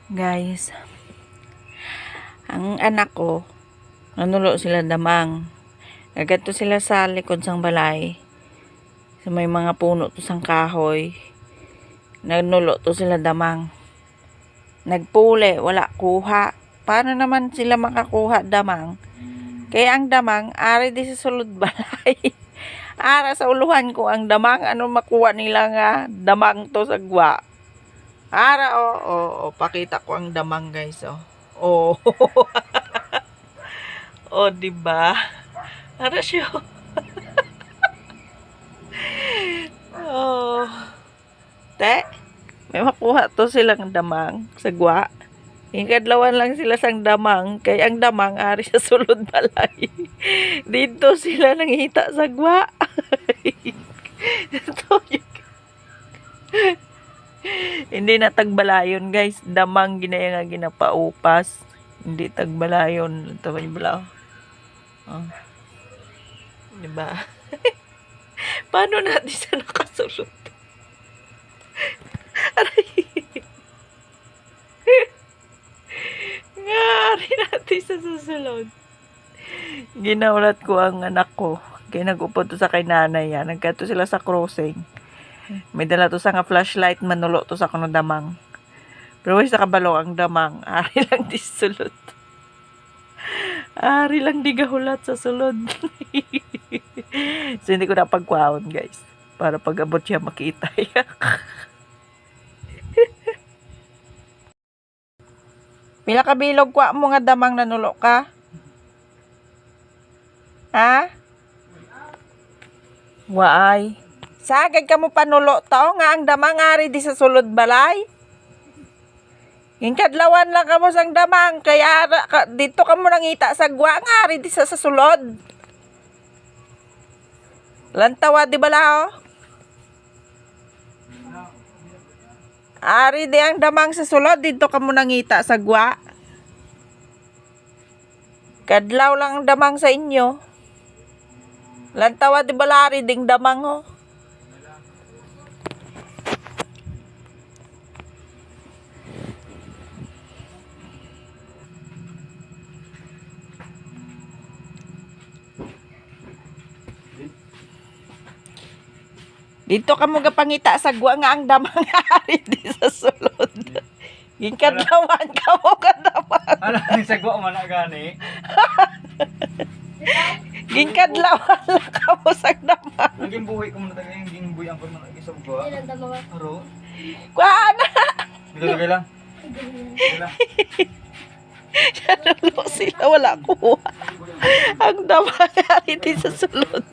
Guys, ang anak ko, nanulo sila damang. Nagato sila sa likod sang balay. Sa may mga puno to sang kahoy. Nanulo to sila damang. Nagpuli, wala kuha. Paano naman sila makakuha damang? Kaya ang damang, ari di sa sulod balay. Ara sa uluhan ko ang damang, ano makuha nila nga damang to sa gwa. Ara, pakita ko ang damang, guys, oh. Oh, diba? Ara siya. Oh. Te, may makuha to silang damang sa gwa. Kadlawan lang sila sang damang, kay ang damang ari sa sulod balay. Dito sila nangita sa gwa. Hindi na tagbalayon, guys. Damang ginaya nga ginapaupas. Hindi tagbalayon. Ito ba yung balaw? Oh. Diba? Paano natin sa nakasulot? Aray. Ngari natin sa susunod. Ginaulat ko ang anak ko. Kaya nag-upo to sa kay nanay yan. Nagkato sila sa crossing. May dala to sa nga flashlight, manulo to sa kuno damang. Pero sa kabalo ang damang, ari lang di sulod. Ari lang di gahulat sa sulod. So hindi ko na pagkuhaon, guys. Para pag abot siya makita. Pila ka bilog kwa mo nga damang nanulo ka? Ha? Waay. Sagad ka mo panulo to nga ang damang ari di sa sulod balay. Kadlawan lang ka mo sang damang kaya dito ka mo nangita sa gwa nga ari di sa sulod. Lantawa di bala Ari di ang damang sa sulod dito ka mo nangita sa gwa. Kadlaw lang ang damang sa inyo. Lantawa di bala ari ding damang Dito ka mo gapangita sa gwa nga ang damang ari di sa sulod. Ginkadlawan ka mo kadamang. Ano ni sa gwa man na gani? Ginkadlawan lang ka mo sa damang. Naging buhay ko man ta yung buhay ang man sa gwa. Aro. Kuha na. Bigay lang. Nanulo sila, wala kuha. Ang damang ari di sa sulod.